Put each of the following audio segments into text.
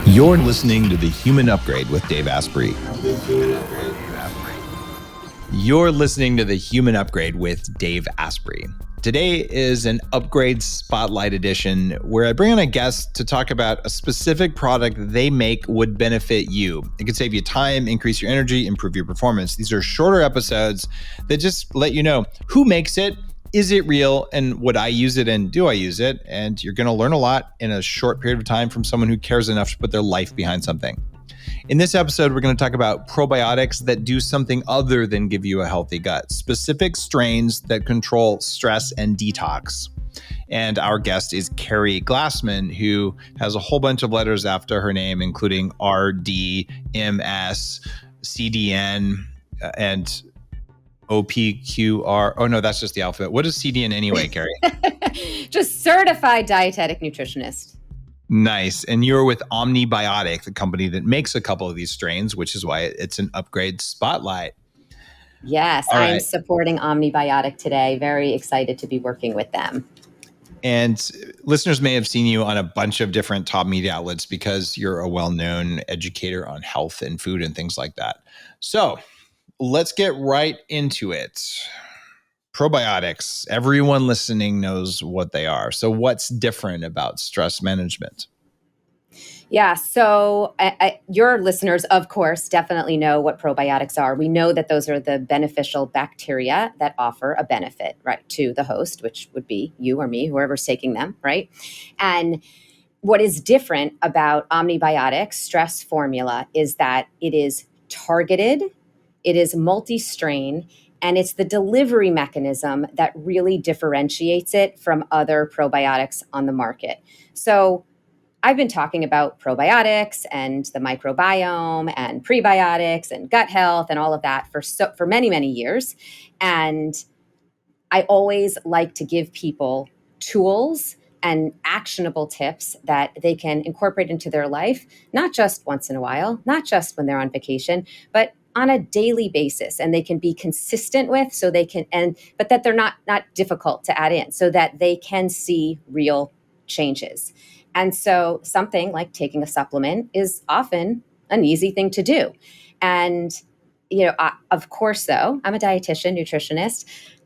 You're listening to The Human Upgrade with Dave Asprey. You're listening to The Human Upgrade with Dave Asprey. Today is an Upgrade Spotlight edition where I bring on a guest to talk about a specific product they make would benefit you. It could save you time, increase your energy, improve your performance. These are shorter episodes that just let you know who makes it, is it real, and would I use it, and do I use it? And you're going to learn a lot in a short period of time from someone who cares enough to put their life behind something. In this episode, we're going to talk about probiotics that do something other than give you a healthy gut, specific strains that control stress and detox. And our guest is Keri Glassman, who has a whole bunch of letters after her name, including RD, MS, CDN, and OPQR. Oh, no, that's just the alphabet. What is CDN anyway, Keri? Just certified dietetic nutritionist. Nice. And you're with Omni-Biotic, the company that makes a couple of these strains, which is why it's an Upgrade Spotlight. Yes, All I'm right. supporting Omni-Biotic today. Very excited to be working with them. And listeners may have seen you on a bunch of different top media outlets because you're a well-known educator on health and food and things like that. So let's get right into it. Probiotics. Everyone listening knows what they are. So what's different about stress management? Yeah, so your listeners, of course, definitely know what probiotics are. We know that those are the beneficial bacteria that offer a benefit, right, to the host, which would be you or me, whoever's taking them, right? And what is different about Omni-Biotic stress formula is that it is targeted, it is multi-strain, and it's the delivery mechanism that really differentiates it from other probiotics on the market. So I've been talking about probiotics and the microbiome and prebiotics and gut health and all of that for many, many years. And I always like to give people tools and actionable tips that they can incorporate into their life, not just once in a while, not just when they're on vacation, but on a daily basis, and they can be consistent with, so they can, but that they're not difficult to add in, so that they can see real changes. And so something like taking a supplement is often an easy thing to do. And, of course, though, I'm a dietitian, nutritionist.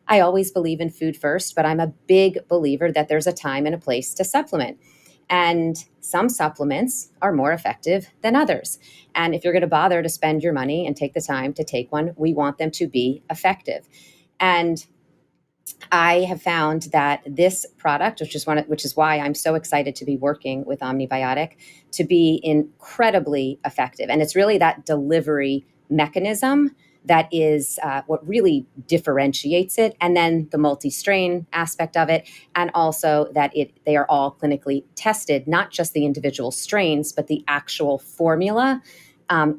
I always believe in food first, but I'm a big believer that there's a time and a place to supplement. And some supplements are more effective than others. And if you're going to bother to spend your money and take the time to take one, we want them to be effective. And I have found that this product, which is why I'm so excited to be working with Omni-Biotic, to be incredibly effective. And it's really that delivery mechanism that is what really differentiates it, and then the multi-strain aspect of it, and also that they are all clinically tested, not just the individual strains, but the actual formula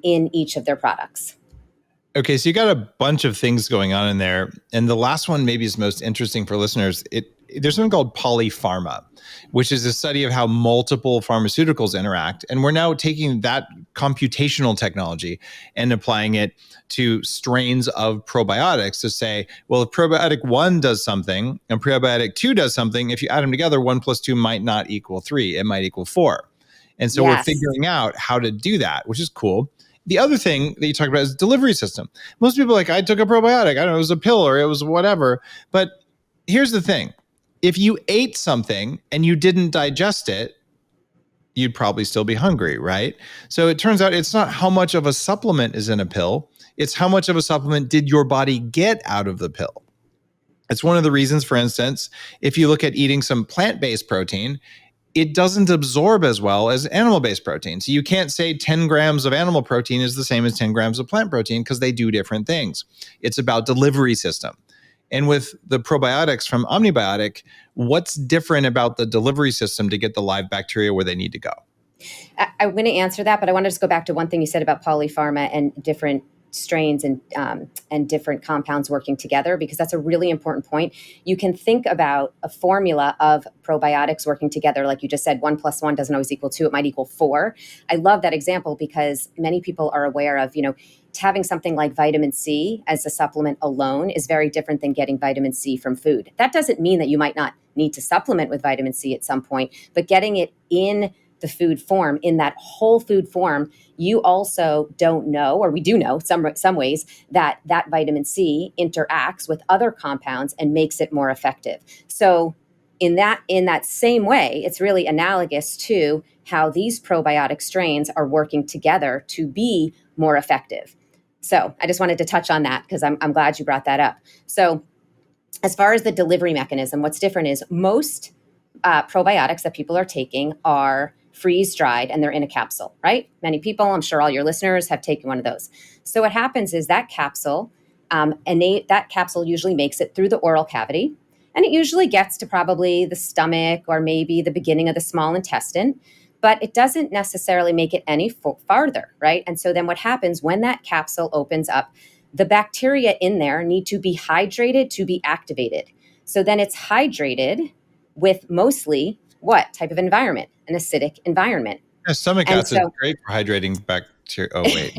in each of their products. Okay, so you got a bunch of things going on in there. And the last one maybe is most interesting for listeners. There's something called polypharma, which is a study of how multiple pharmaceuticals interact. And we're now taking that computational technology and applying it to strains of probiotics to say, well, if probiotic 1 does something and probiotic 2 does something, if you add them together, 1 plus 2 might not equal 3. It might equal 4. And so We're figuring out how to do that, which is cool. The other thing that you talk about is delivery system. Most people are like, I took a probiotic. I don't know, it was a pill or it was whatever. But here's the thing. If you ate something and you didn't digest it, you'd probably still be hungry, right? So it turns out it's not how much of a supplement is in a pill. It's how much of a supplement did your body get out of the pill. It's one of the reasons, for instance, if you look at eating some plant-based protein, it doesn't absorb as well as animal-based protein. So you can't say 10 grams of animal protein is the same as 10 grams of plant protein because they do different things. It's about delivery system. And with the probiotics from Omni-Biotic, what's different about the delivery system to get the live bacteria where they need to go? I'm going to answer that, but I want to just go back to one thing you said about polypharma and different strains and different compounds working together, because that's a really important point. You can think about a formula of probiotics working together. Like you just said, 1 plus 1 doesn't always equal 2. It might equal 4. I love that example because many people are aware of, having something like vitamin C as a supplement alone is very different than getting vitamin C from food. That doesn't mean that you might not need to supplement with vitamin C at some point, but getting it in the food form, in that whole food form, you also don't know, or we do know some ways that that vitamin C interacts with other compounds and makes it more effective. So in that same way, it's really analogous to how these probiotic strains are working together to be more effective. So I just wanted to touch on that because I'm glad you brought that up. So as far as the delivery mechanism, what's different is most probiotics that people are taking are freeze dried and they're in a capsule, right? Many people, I'm sure all your listeners, have taken one of those. So what happens is that capsule, that capsule usually makes it through the oral cavity, and it usually gets to probably the stomach or maybe the beginning of the small intestine, but it doesn't necessarily make it any farther, right? And so then what happens when that capsule opens up, the bacteria in there need to be hydrated to be activated. So then it's hydrated with mostly what type of environment? An acidic environment. Yeah, stomach acid is great for hydrating bacteria. Oh, wait.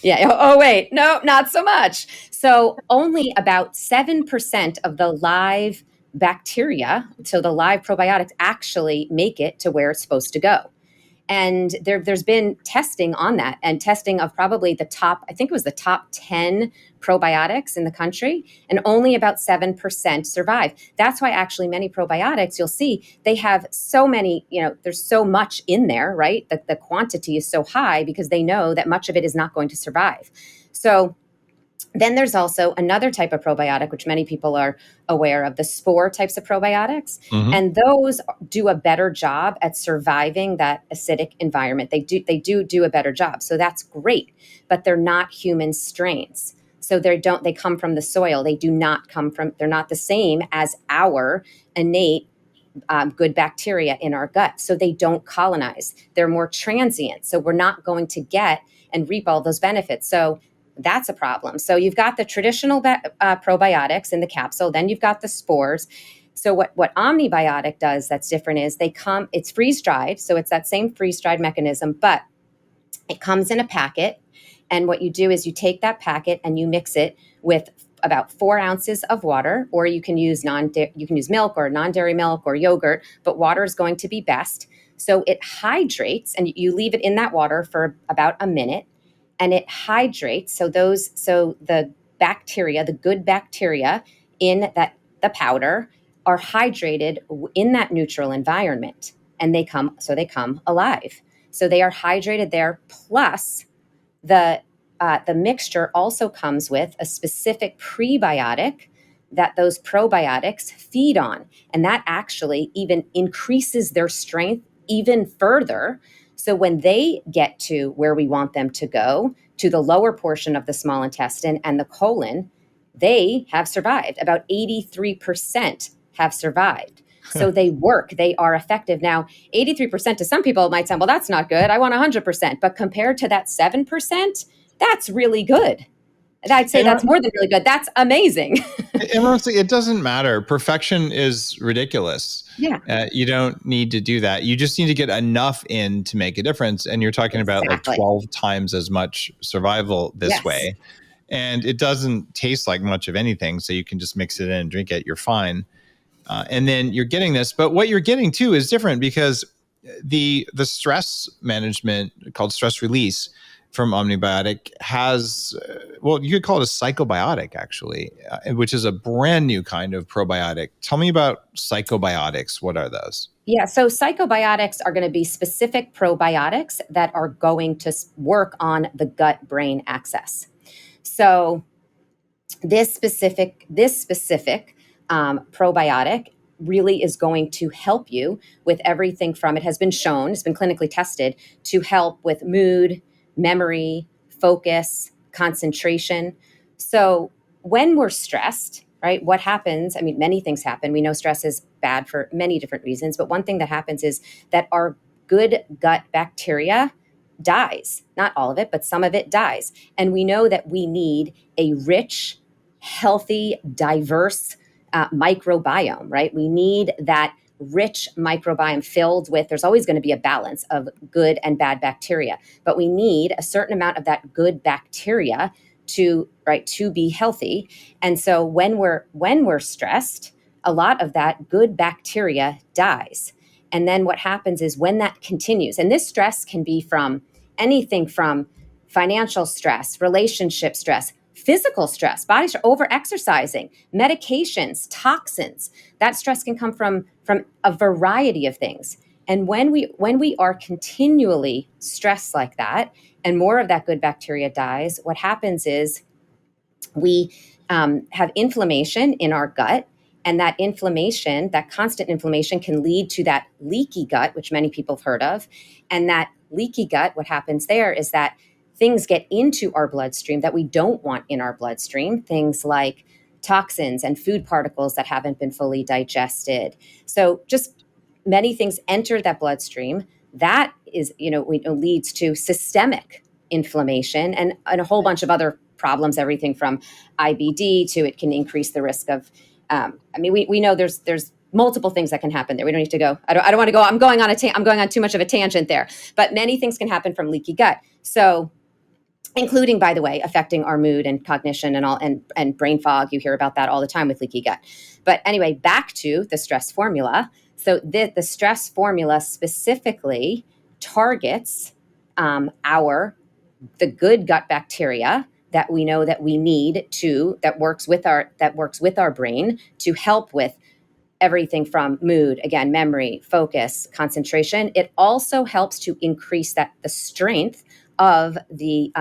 Yeah. Oh, wait. No, not so much. So only about 7% of the live bacteria, so the live probiotics, actually make it to where it's supposed to go. And there's been testing on that, and testing of probably the top, I think it was the top 10 probiotics in the country, and only about 7% survive. That's why actually many probiotics, you'll see they have so many, there's so much in there, right? That the quantity is so high because they know that much of it is not going to survive. So then there's also another type of probiotic, which many people are aware of, the spore types of probiotics. Mm-hmm. And those do a better job at surviving that acidic environment. They do a better job. So that's great, but they're not human strains. So they come from the soil. They're not the same as our innate good bacteria in our gut. So they don't colonize. They're more transient. So we're not going to get and reap all those benefits. So that's a problem. So you've got the traditional probiotics in the capsule, then you've got the spores. So what Omni-Biotic does that's different is it's freeze-dried, so it's that same freeze-dried mechanism, but it comes in a packet. And what you do is you take that packet and you mix it with about 4 ounces of water, or you can use milk or non-dairy milk or yogurt, but water is going to be best. So it hydrates, and you leave it in that water for about a minute. And it hydrates. So the bacteria, the good bacteria in the powder, are hydrated in that neutral environment, and they come alive. So they are hydrated there. Plus, the mixture also comes with a specific prebiotic that those probiotics feed on, and that actually even increases their strength even further. So when they get to where we want them to go, to the lower portion of the small intestine and the colon, they have survived. About 83% have survived. So they work. They are effective. Now, 83% to some people might sound, well, that's not good. I want 100%. But compared to that 7%, that's really good. And I'd say that's more than really good. That's amazing. And honestly, it doesn't matter. Perfection is ridiculous. Yeah. You don't need to do that. You just need to get enough in to make a difference. And you're talking about like 12 times as much survival this way. And it doesn't taste like much of anything. So you can just mix it in and drink it. You're fine. And then you're getting this. But what you're getting too is different, because the stress management called stress release from Omni-Biotic has, you could call it a psychobiotic, actually, which is a brand new kind of probiotic. Tell me about Psychobiotics. What are those? Yeah, so Psychobiotics are going to be specific probiotics that are going to work on the gut-brain axis. So this specific probiotic really is going to help you with everything from, it's been clinically tested to help with mood, memory, focus, concentration. So when we're stressed, right, what happens? I mean, many things happen. We know stress is bad for many different reasons, but one thing that happens is that our good gut bacteria dies. Not all of it, but some of it dies. And we know that we need a rich, healthy, diverse microbiome, right? We need that rich microbiome filled with, there's always going to be a balance of good and bad bacteria, but we need a certain amount of that good bacteria to be healthy. And so when we're stressed, a lot of that good bacteria dies. And then what happens is when that continues, and this stress can be from anything from financial stress, relationship stress, physical stress, body stress, over exercising, medications, toxins. That stress can come from a variety of things. And when we are continually stressed like that, and more of that good bacteria dies, what happens is we have inflammation in our gut. And that inflammation, that constant inflammation, can lead to that leaky gut, which many people have heard of. And that leaky gut, what happens there is that things get into our bloodstream that we don't want in our bloodstream, things like toxins and food particles that haven't been fully digested. So just many things enter that bloodstream. That is, leads to systemic inflammation and a whole bunch of other problems, everything from IBD to it can increase the risk of, we know there's multiple things that can happen there. We don't need to go. I don't want to go. I'm going on too much of a tangent there. But many things can happen from leaky gut. So, including, by the way, affecting our mood and cognition and all, and brain fog. You hear about that all the time with leaky gut. But anyway, back to the stress formula. So the stress formula specifically targets the good gut bacteria that we know that we need that works with our brain to help with everything from mood, again, memory, focus, concentration. It also helps to increase the strength of the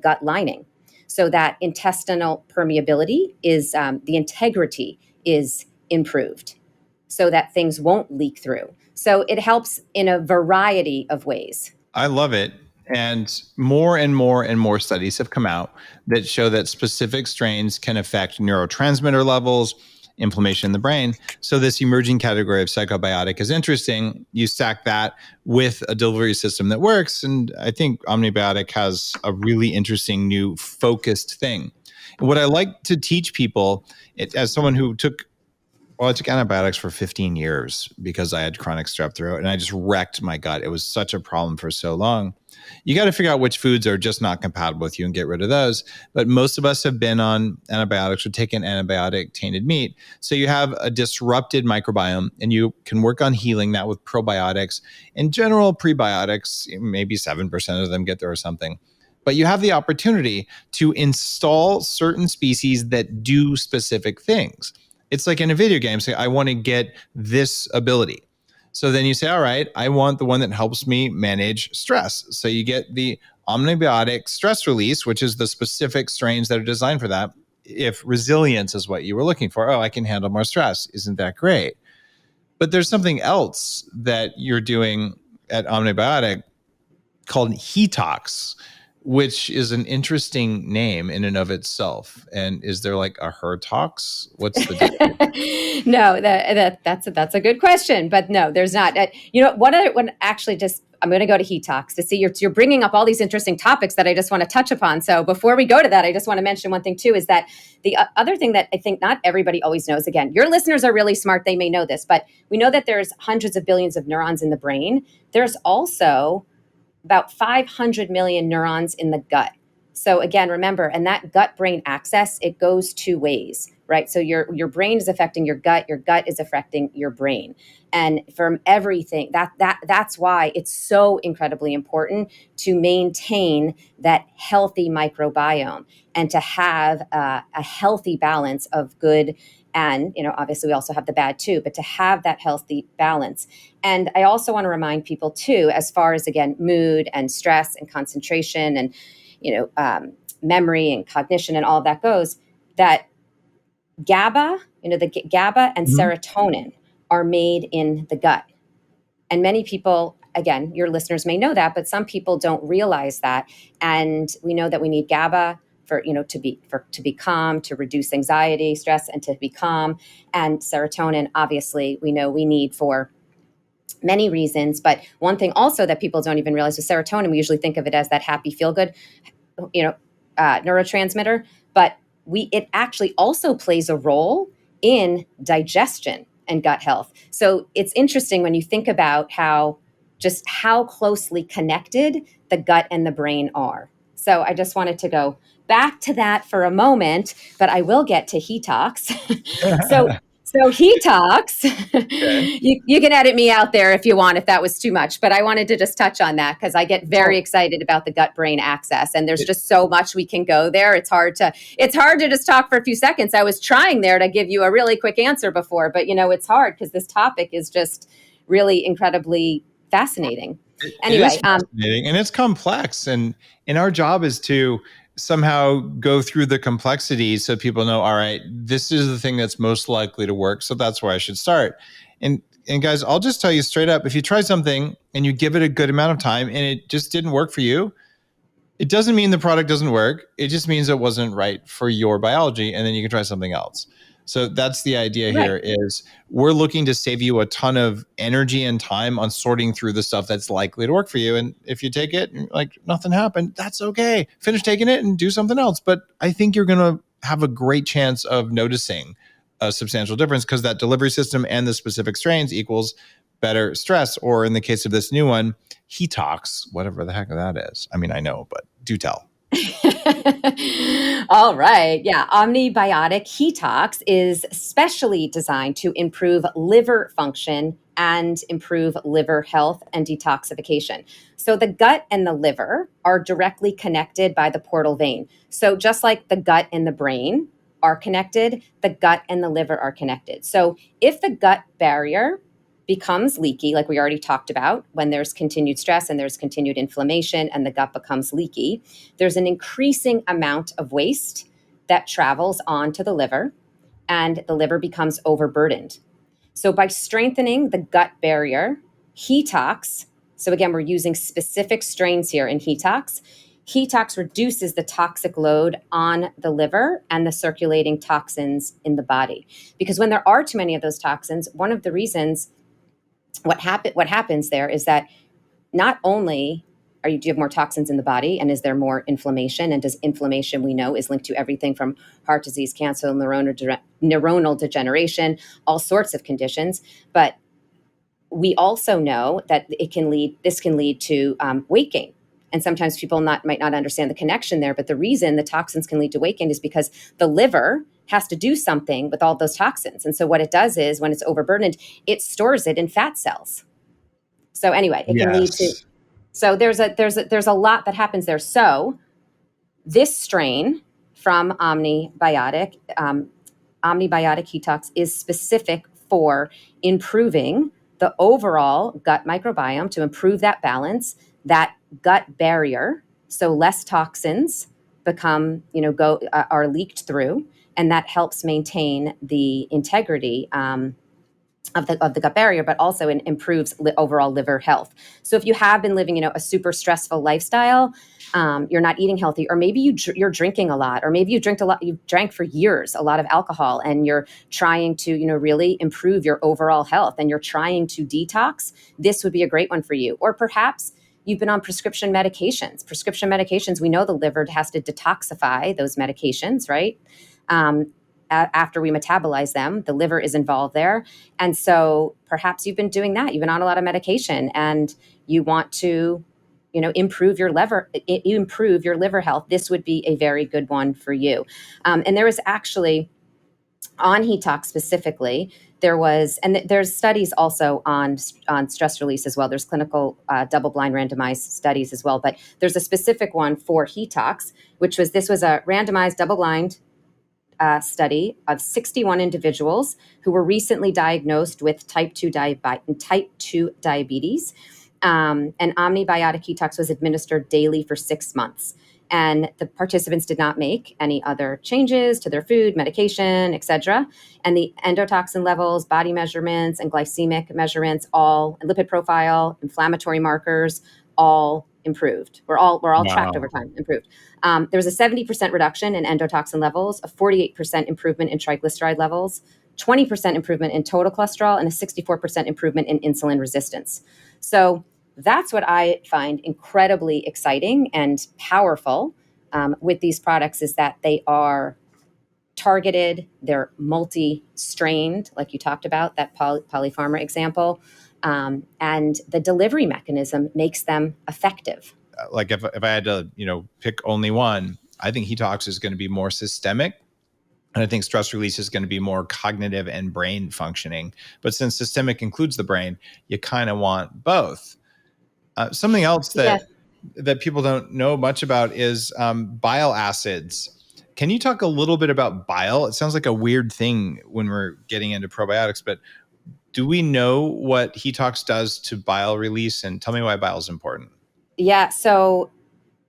gut lining, so that intestinal permeability is the integrity is improved, so that things won't leak through. So it helps in a variety of ways. I love it. And more and more studies have come out that show that specific strains can affect neurotransmitter levels, inflammation in the brain. So this emerging category of psychobiotic is interesting. You stack that with a delivery system that works. And I think Omni-Biotic has a really interesting new focused thing. And what I like to teach people, as someone who I took antibiotics for 15 years because I had chronic strep throat and I just wrecked my gut. It was such a problem for so long. You got to figure out which foods are just not compatible with you and get rid of those. But most of us have been on antibiotics or taken antibiotic tainted meat. So you have a disrupted microbiome and you can work on healing that with probiotics. In general, prebiotics, maybe 7% of them get there or something. But you have the opportunity to install certain species that do specific things. It's like in a video game, say, I want to get this ability. So then you say, all right, I want the one that helps me manage stress. So you get the Omni-Biotic stress release, which is the specific strains that are designed for that. If resilience is what you were looking for, I can handle more stress. Isn't that great? But there's something else that you're doing at Omni-Biotic called Detox, which is an interesting name in and of itself. And is there like a Hertox? What's the difference? No, that's a good question, but no, there's not. I'm going to go to Detox to see you're bringing up all these interesting topics that I just want to touch upon. So before we go to that, I just want to mention one thing too, is that the other thing that I think not everybody always knows, again, your listeners are really smart. They may know this, but we know that there's hundreds of billions of neurons in the brain. There's also about 500 million neurons in the gut. So again, remember, and that gut-brain axis, it goes two ways, right? So your brain is affecting your gut is affecting your brain. And from everything, that's why it's so incredibly important to maintain that healthy microbiome and to have a healthy balance of good. And, obviously we also have the bad too, but to have that healthy balance. And I also want to remind people too, as far as, again, mood and stress and concentration and, memory and cognition and all of that goes, that GABA, the GABA and serotonin are made in the gut. And many people, again, your listeners may know that, but some people don't realize that. And we know that we need GABA to be calm, to reduce anxiety, stress, and to be calm. And serotonin, obviously, we know we need for many reasons. But one thing also that people don't even realize with serotonin, we usually think of it as that happy, feel good, neurotransmitter. But it actually also plays a role in digestion and gut health. So it's interesting when you think about how closely connected the gut and the brain are. So I just wanted to go back to that for a moment, but I will get to Detox. So detox, Okay. you can edit me out there if you want, if that was too much, but I wanted to just touch on that because I get very excited about the gut brain axis, and there's just so much we can go there. It's hard to just talk for a few seconds. I was trying there to give you a really quick answer before, but it's hard because this topic is just really incredibly fascinating. Anyway, it is fascinating and it's complex, and our job is to somehow go through the complexity so people know, all right, this is the thing that's most likely to work, so that's where I should start. And guys, I'll just tell you straight up, if you try something and you give it a good amount of time and it just didn't work for you, it doesn't mean the product doesn't work. It just means it wasn't right for your biology, and then you can try something else. So that's the idea here, is we're looking to save you a ton of energy and time on sorting through the stuff that's likely to work for you. And if you take it and like nothing happened, that's okay. Finish taking it and do something else. But I think you're going to have a great chance of noticing a substantial difference, because that delivery system and the specific strains equals better stress, or in the case of this new one, detox, whatever the heck that is. I mean, I know, but do tell. All right. Yeah. Omni-Biotic detox is specially designed to improve liver function and improve liver health and detoxification. So the gut and the liver are directly connected by the portal vein. So just like the gut and the brain are connected, the gut and the liver are connected. So if the gut barrier becomes leaky, like we already talked about, when there's continued stress and there's continued inflammation and the gut becomes leaky, there's an increasing amount of waste that travels onto the liver, and the liver becomes overburdened. So by strengthening the gut barrier, detox, so again, we're using specific strains here in detox reduces the toxic load on the liver and the circulating toxins in the body. Because when there are too many of those toxins, one of the reasons what happens there is that not only do you have more toxins in the body, and is there more inflammation, and does inflammation, we know, is linked to everything from heart disease, cancer, neuronal degeneration, all sorts of conditions. But we also know that this can lead to weight gain. And sometimes people might not understand the connection there, but the reason the toxins can lead to weight gain is because the liver has to do something with all those toxins. And so what it does is, when it's overburdened, it stores it in fat cells. So anyway, it can lead to, so there's a lot that happens there. So this strain from Omni-Biotic detox is specific for improving the overall gut microbiome, to improve that balance, that gut barrier, so less toxins are leaked through, and that helps maintain the integrity of the gut barrier, but also improves overall liver health. So if you have been living, a super stressful lifestyle, you're not eating healthy, or maybe you're drinking a lot, or maybe you drank for years a lot of alcohol, and you're trying to, really improve your overall health, and you're trying to detox, this would be a great one for you. Or perhaps you've been on prescription medications. We know the liver has to detoxify those medications, right? After we metabolize them, the liver is involved there. And so perhaps you've been doing that. You've been on a lot of medication, and you want to, improve your liver health. This would be a very good one for you. And there was actually, on detox specifically, there's studies also on stress release as well. There's clinical double-blind randomized studies as well, but there's a specific one for detox, this was a randomized double-blind study of 61 individuals who were recently diagnosed with type 2 diabetes. And Omni-Biotic detox was administered daily for 6 months. And the participants did not make any other changes to their food, medication, etc. And the endotoxin levels, body measurements, and glycemic measurements, lipid profile, inflammatory markers, all improved. We're all tracked over time, improved. There was a 70% reduction in endotoxin levels, a 48% improvement in triglyceride levels, 20% improvement in total cholesterol, and a 64% improvement in insulin resistance. So that's what I find incredibly exciting and powerful with these products, is that they are targeted, they're multi-strained, like you talked about, that polypharma example, and the delivery mechanism makes them effective. Like if I had to, pick only one, I think detox is going to be more systemic And I think stress release is going to be more cognitive and brain functioning. But since systemic includes the brain, you kind of want both. Something else Yeah. that people don't know much about is bile acids. Can you talk a little bit about bile? It sounds like a weird thing when we're getting into probiotics, but do we know what detox does to bile release? And tell me why bile is important. Yeah. So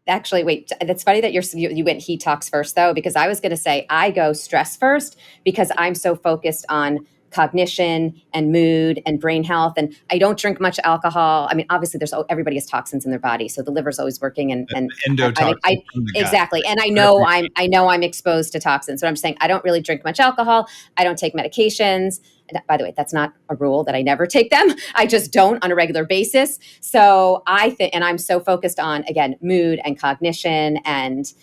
actually, wait, that's funny that you went detox first, though, because I was going to say I go stress first because I'm so focused on cognition and mood and brain health. And I don't drink much alcohol. I mean, obviously everybody has toxins in their body. So the liver's always working and Endotoxin from the gut. exactly. And I know I'm exposed to toxins. So I'm saying I don't really drink much alcohol. I don't take medications. And by the way, that's not a rule that I never take them. I just don't on a regular basis. So I think, and I'm so focused on, again, mood and cognition and,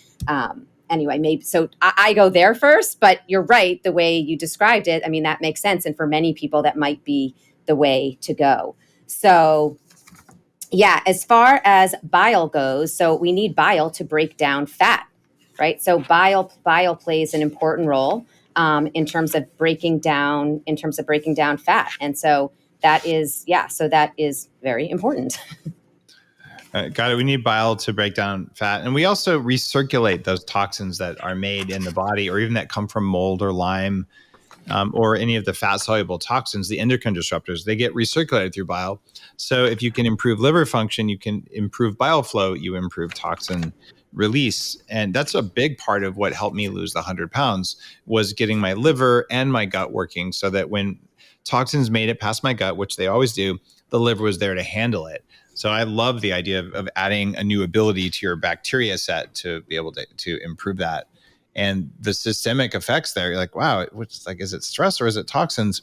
anyway, maybe so I go there first, but you're right. The way you described it, I mean, that makes sense. And for many people, that might be the way to go. So yeah, as far as bile goes, so we need bile to break down fat, right? So bile plays an important role in terms of breaking down fat. And so that is very important. Got it. We need bile to break down fat. And we also recirculate those toxins that are made in the body or even that come from mold or Lyme or any of the fat-soluble toxins, the endocrine disruptors, they get recirculated through bile. So if you can improve liver function, you can improve bile flow, you improve toxin release. And that's a big part of what helped me lose the 100 pounds was getting my liver and my gut working so that when toxins made it past my gut, which they always do, the liver was there to handle it. So I love the idea of adding a new ability to your bacteria set to be able to improve that. And the systemic effects there, you're like, wow, is it stress or is it toxins?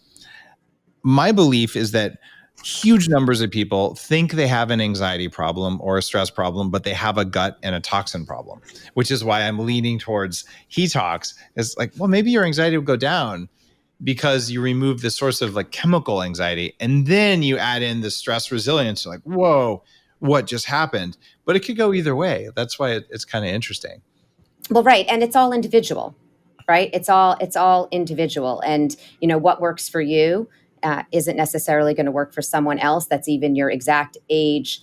My belief is that huge numbers of people think they have an anxiety problem or a stress problem, but they have a gut and a toxin problem, which is why I'm leaning towards detox. It's like, well, maybe your anxiety will go down because you remove the source of like chemical anxiety and then you add in the stress resilience. You're like, whoa, what just happened? But it could go either way. That's why it's kind of interesting. Well, right. And it's all individual, right? It's all individual. And, what works for you isn't necessarily going to work for someone else that's even your exact age,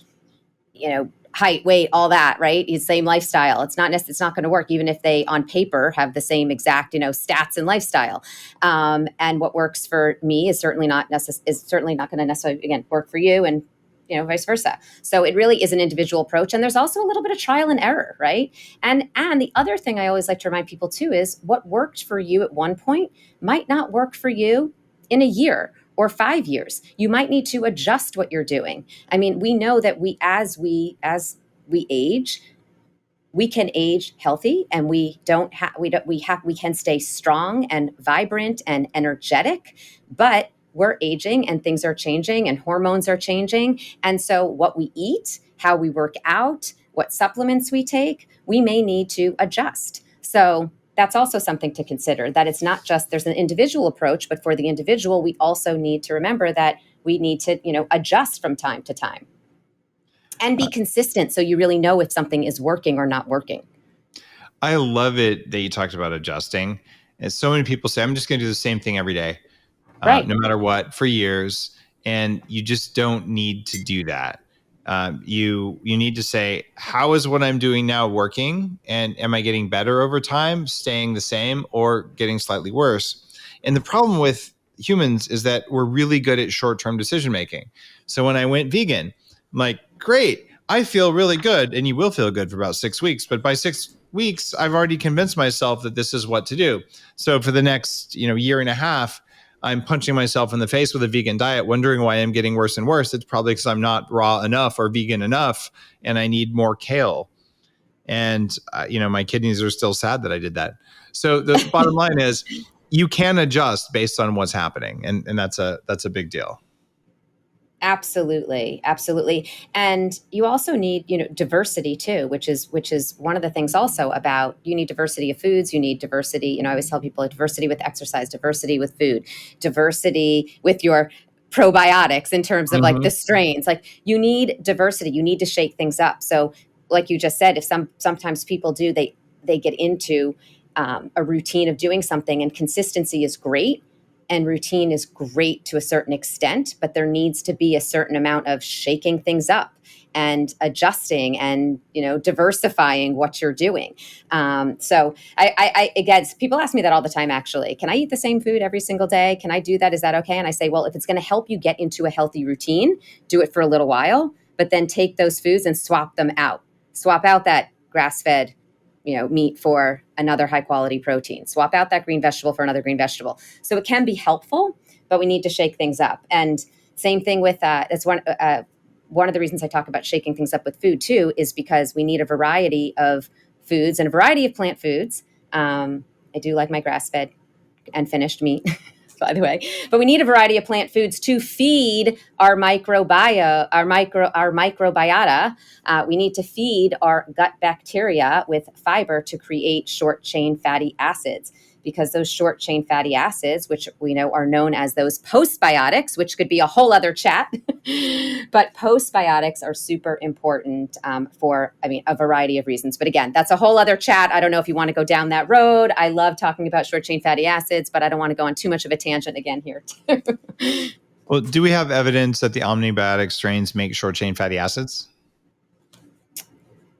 height, weight, all that, right? Same lifestyle. It's not going to work, even if they on paper have the same exact, stats and lifestyle. And what works for me is certainly not going to necessarily, again, work for you, and vice versa. So it really is an individual approach. And there's also a little bit of trial and error, right? And the other thing I always like to remind people too is what worked for you at one point might not work for you in a year or 5 years. You might need to adjust what you're doing. I mean, we know that as we age, we can age healthy, and we can stay strong and vibrant and energetic, but we're aging and things are changing and hormones are changing. And so what we eat, how we work out, what supplements we take, we may need to adjust. So that's also something to consider, that it's not just there's an individual approach, but for the individual, we also need to remember that we need to, adjust from time to time and be consistent. So you really know if something is working or not working. I love it that you talked about adjusting. And so many people say, I'm just going to do the same thing every day, Right. no matter what, for years. And you just don't need to do that. You need to say, how is what I'm doing now working? And am I getting better over time, staying the same, or getting slightly worse? And the problem with humans is that we're really good at short-term decision making. So when I went vegan, I'm like, great, I feel really good. And you will feel good for about 6 weeks. But by 6 weeks, I've already convinced myself that this is what to do. So for the next year and a half, I'm punching myself in the face with a vegan diet, wondering why I'm getting worse and worse. It's probably because I'm not raw enough or vegan enough, and I need more kale. And, my kidneys are still sad that I did that. So the bottom line is you can adjust based on what's happening. And that's a big deal. Absolutely. Absolutely. And you also need, diversity too, which is one of the things also about, you need diversity of foods, you need diversity. I always tell people diversity with exercise, diversity with food, diversity with your probiotics in terms of like the strains. Like you need diversity, you need to shake things up. So like you just said, if sometimes people do, they get into a routine of doing something, and consistency is great. And routine is great to a certain extent, but there needs to be a certain amount of shaking things up and adjusting and, diversifying what you're doing. So I again, people ask me that all the time, actually. Can I eat the same food every single day? Can I do that? Is that okay? And I say, well, if it's going to help you get into a healthy routine, do it for a little while, but then take those foods and swap them out. Swap out that grass-fed meat for another high quality protein. Swap out that green vegetable for another green vegetable. So it can be helpful, but we need to shake things up. And same thing with that's one of the reasons I talk about shaking things up with food too, is because we need a variety of foods and a variety of plant foods. I do like my grass-fed and finished meat, by the way, but we need a variety of plant foods to feed our microbiota. We need to feed our gut bacteria with fiber to create short chain fatty acids, because those short chain fatty acids, which we know are known as those postbiotics, which could be a whole other chat, but postbiotics are super important for a variety of reasons. But again, that's a whole other chat. I don't know if you want to go down that road. I love talking about short chain fatty acids, but I don't want to go on too much of a tangent again here too. Well, do we have evidence that the Omni-Biotic strains make short chain fatty acids?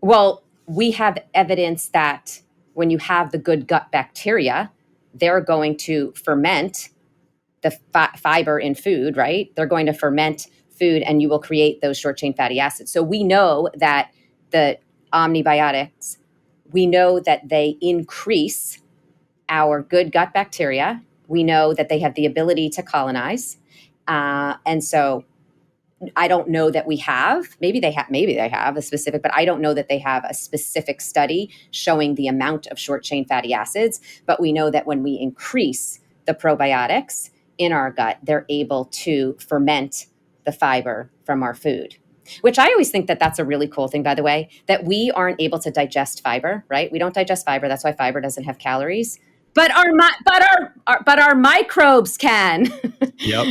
Well, we have evidence that when you have the good gut bacteria, they're going to ferment the fiber in food, right? They're going to ferment food and you will create those short chain fatty acids. So we know that the Omni-Biotics, we know that they increase our good gut bacteria. We know that they have the ability to colonize. And so I don't know that we have, maybe they have a specific, but I don't know that they have a specific study showing the amount of short chain fatty acids. But we know that when we increase the probiotics in our gut, they're able to ferment the fiber from our food, which I always think that that's a really cool thing, by the way, that we aren't able to digest fiber, right? We don't digest fiber. That's why fiber doesn't have calories, but our microbes can. Yep.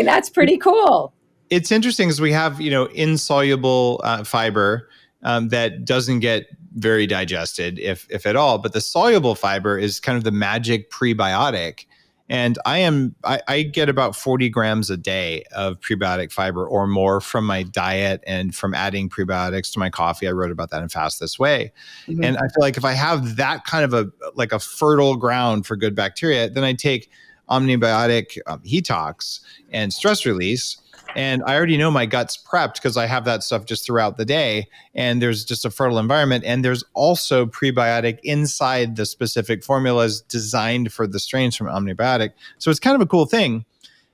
That's pretty cool. It's interesting because we have, insoluble fiber that doesn't get very digested, if at all. But the soluble fiber is kind of the magic prebiotic. And I get about 40 grams a day of prebiotic fiber or more from my diet and from adding prebiotics to my coffee. I wrote about that in Fast This Way. Mm-hmm. And I feel like if I have that kind of a fertile ground for good bacteria, then I take Omni-Biotic Detox and stress release. And I already know my gut's prepped because I have that stuff just throughout the day. And there's just a fertile environment. And there's also prebiotic inside the specific formulas designed for the strains from Omni-Biotic. So it's kind of a cool thing.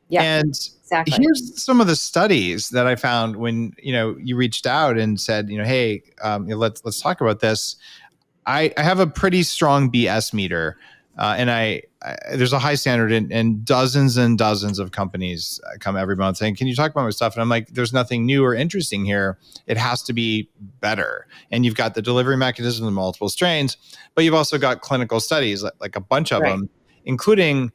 Yeah, and exactly. Here's some of the studies that I found when, you reached out and said, hey, let's talk about this. I have a pretty strong BS meter. And there's a high standard and dozens of companies come every month saying, can you talk about my stuff? And I'm like, there's nothing new or interesting here. It has to be better. And you've got the delivery mechanism of multiple strains, but you've also got clinical studies, like a bunch of them, including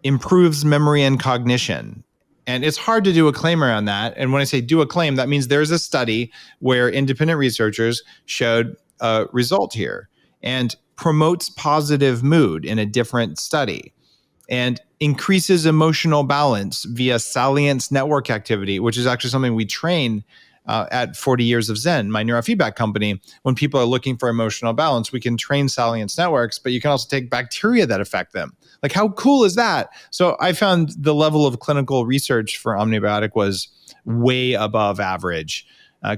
improves memory and cognition. And it's hard to do a claim around that. And when I say do a claim, that means there's a study where independent researchers showed a result here. And promotes positive mood in a different study, and increases emotional balance via salience network activity, which is actually something we train at 40 Years of Zen, my neurofeedback company. When people are looking for emotional balance, we can train salience networks, but you can also take bacteria that affect them. Like, how cool is that? So I found the level of clinical research for Omni-Biotic was way above average.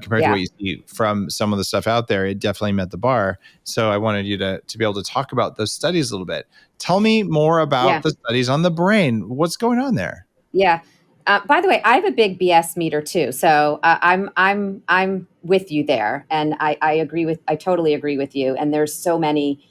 Compared to what you see from some of the stuff out there. It definitely met the bar. So I wanted you to be able to talk about those studies a little bit. Tell me more about the studies on the brain. What's going on there? Yeah. By the way, I have a big BS meter too. So I'm with you there. And I totally agree with you. And there's so many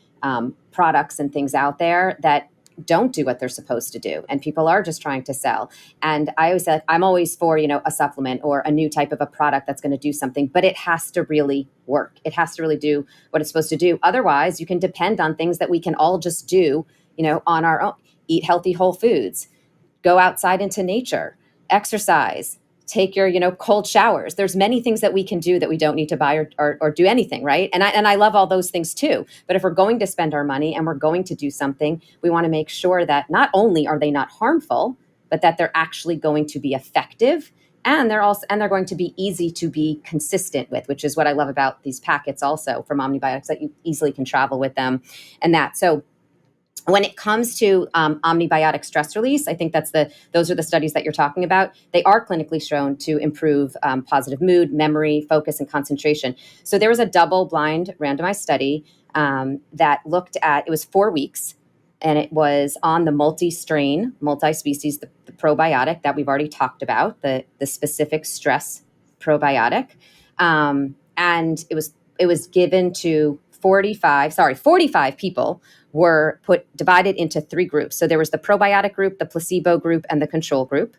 products and things out there that don't do what they're supposed to do, and people are just trying to sell. And I always say, I'm always for a supplement or a new type of a product that's going to do something, but it has to really work. It has to really do what it's supposed to do. Otherwise, you can depend on things that we can all just do, on our own. Eat healthy whole foods, go outside into nature, exercise, take your, cold showers. There's many things that we can do that we don't need to buy or do anything, right? And I love all those things too. But if we're going to spend our money and we're going to do something, we want to make sure that not only are they not harmful, but that they're actually going to be effective, and they're going to be easy to be consistent with, which is what I love about these packets also from Omni-Biotics, that you easily can travel with them and that. So when it comes to Omni-Biotic stress release, I think those are the studies that you're talking about. They are clinically shown to improve positive mood, memory, focus, and concentration. So there was a double-blind randomized study that looked at, it was 4 weeks, and it was on the multi-strain, multi-species, the probiotic that we've already talked about, the specific stress probiotic. And it was given to 45 people were divided into 3 groups. So there was the probiotic group, the placebo group, and the control group.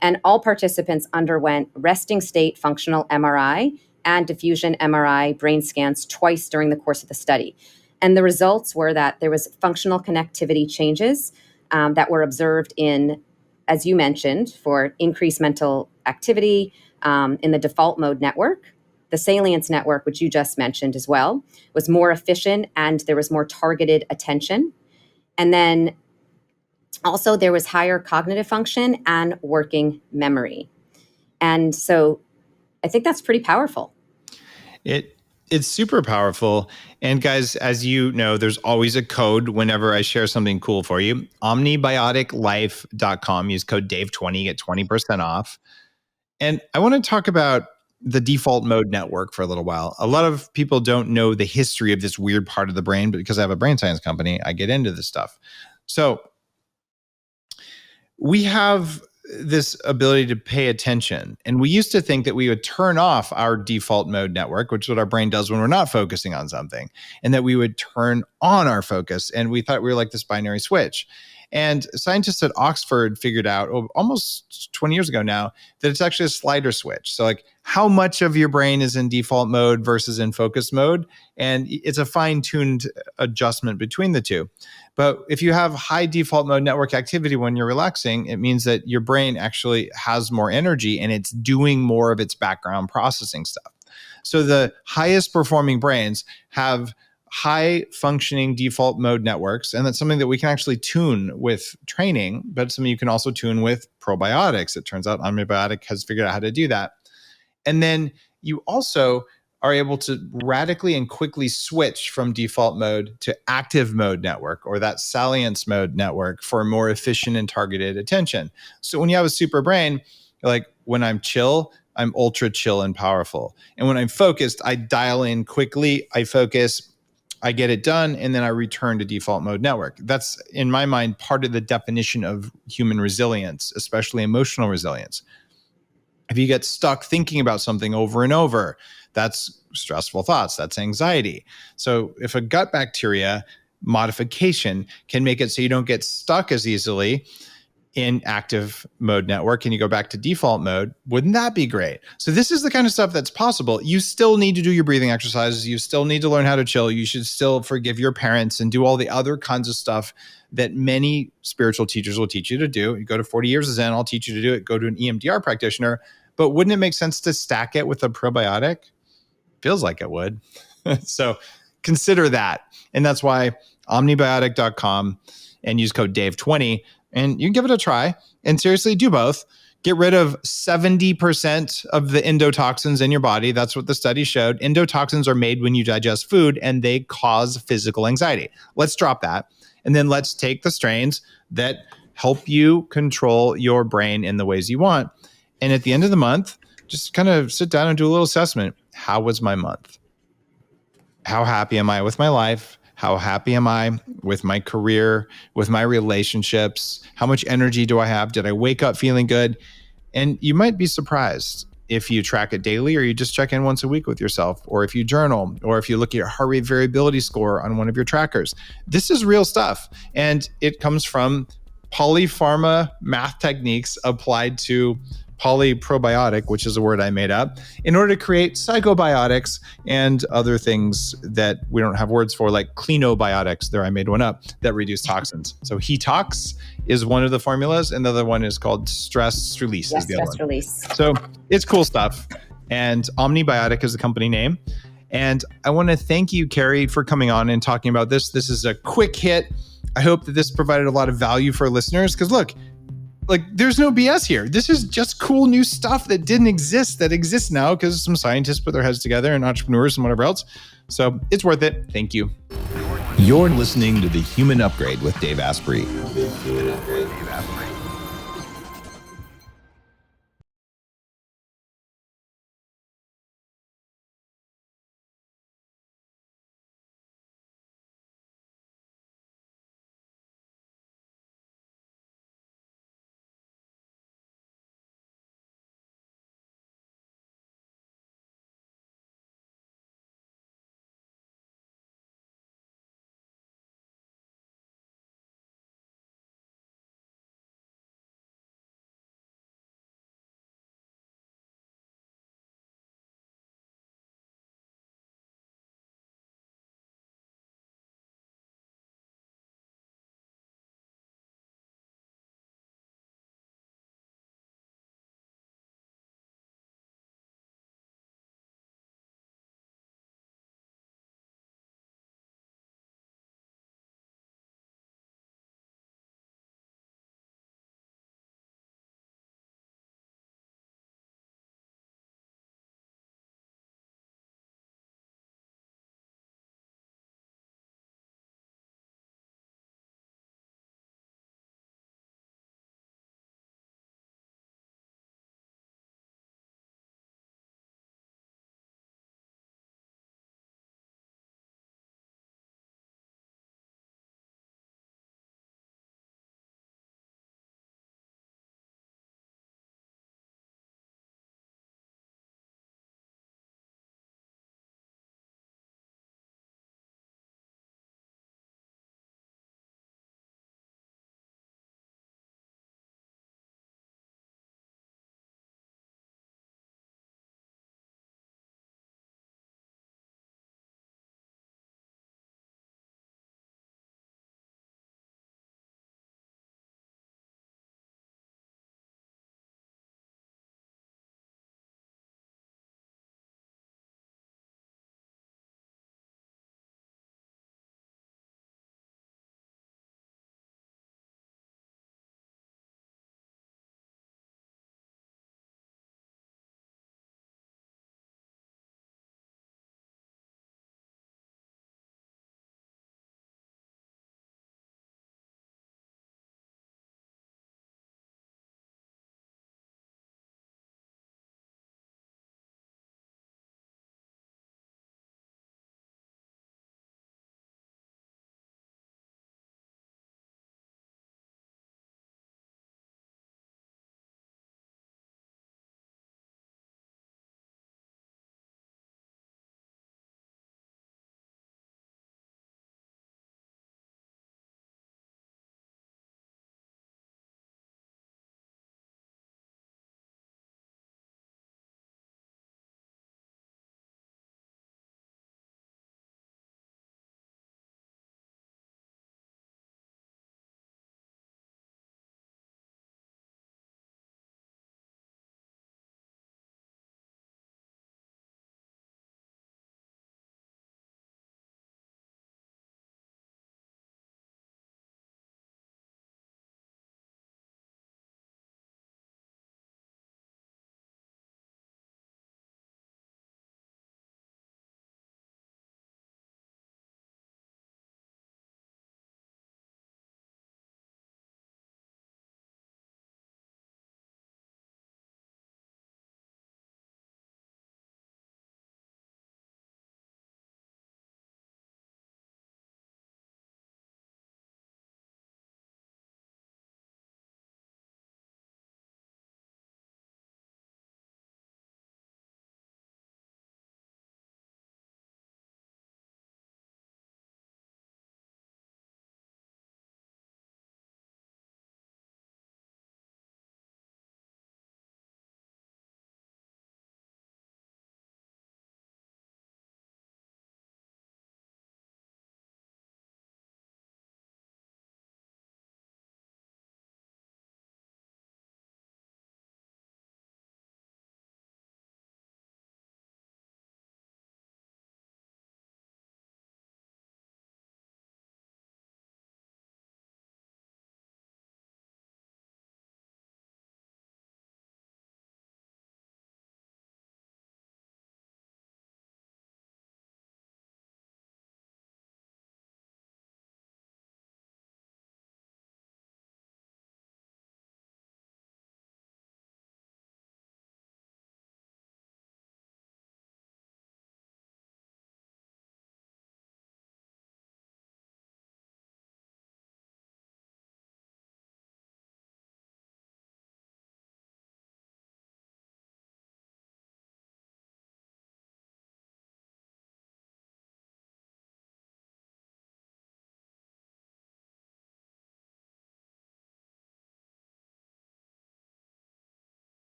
And all participants underwent resting state functional MRI and diffusion MRI brain scans twice during the course of the study. And the results were that there was functional connectivity changes that were observed in, as you mentioned, for increased mental activity in the default mode network. The salience network, which you just mentioned as well, was more efficient, and there was more targeted attention. And then also there was higher cognitive function and working memory. And so I think that's pretty powerful. It's super powerful. And guys, as you know, there's always a code whenever I share something cool for you. Omnibioticlife.com. Use code Dave20, get 20% off. And I want to talk about the default mode network for a little while. A lot of people don't know the history of this weird part of the brain, but because I have a brain science company, I get into this stuff. So we have this ability to pay attention. And we used to think that we would turn off our default mode network, which is what our brain does when we're not focusing on something, and that we would turn on our focus. And we thought we were like this binary switch. And scientists at Oxford figured out almost 20 years ago now that it's actually a slider switch. So like how much of your brain is in default mode versus in focus mode. And it's a fine-tuned adjustment between the two. But if you have high default mode network activity when you're relaxing, it means that your brain actually has more energy and it's doing more of its background processing stuff. So the highest performing brains have high functioning default mode networks. And that's something that we can actually tune with training, but something you can also tune with probiotics. It turns out Omni-Biotic has figured out how to do that. And then you also are able to radically and quickly switch from default mode to active mode network, or that salience mode network, for more efficient and targeted attention. So when you have a super brain, like when I'm chill, I'm ultra chill and powerful. And when I'm focused, I dial in quickly, I focus, I get it done, and then I return to default mode network. That's, in my mind, part of the definition of human resilience, especially emotional resilience. If you get stuck thinking about something over and over, that's stressful thoughts, that's anxiety. So if a gut bacteria modification can make it so you don't get stuck as easily in active mode network and you go back to default mode, wouldn't that be great? So this is the kind of stuff that's possible. You still need to do your breathing exercises. You still need to learn how to chill. You should still forgive your parents and do all the other kinds of stuff that many spiritual teachers will teach you to do. You go to 40 years of Zen, I'll teach you to do it. Go to an EMDR practitioner. But wouldn't it make sense to stack it with a probiotic? Feels like it would. So consider that. And that's why omnibiotic.com and use code Dave20 and you can give it a try. And seriously, do both. Get rid of 70% of the endotoxins in your body. That's what the study showed. Endotoxins are made when you digest food and they cause physical anxiety. Let's drop that. And then let's take the strains that help you control your brain in the ways you want. And at the end of the month, just kind of sit down and do a little assessment. How was my month? How happy am I with my life? How happy am I with my career, with my relationships? How much energy do I have? Did I wake up feeling good? And you might be surprised if you track it daily, or you just check in once a week with yourself, or if you journal, or if you look at your heart rate variability score on one of your trackers. This is real stuff. And it comes from polypharma math techniques applied to polyprobiotic, which is a word I made up, in order to create psychobiotics and other things that we don't have words for, like cleanobiotics. There, I made one up, that reduce toxins. So Detox is one of the formulas, and the other one is called Stress Release. Yes, is the other stress one. release. So it's cool stuff. And Omni-Biotic is the company name. And I want to thank you, Keri, for coming on and talking about this. This is a quick hit. I hope that this provided a lot of value for listeners, because look, like, there's no BS here. This is just cool new stuff that didn't exist, that exists now because some scientists put their heads together and entrepreneurs and whatever else. So it's worth it. Thank you. You're listening to The Human Upgrade with Dave Asprey.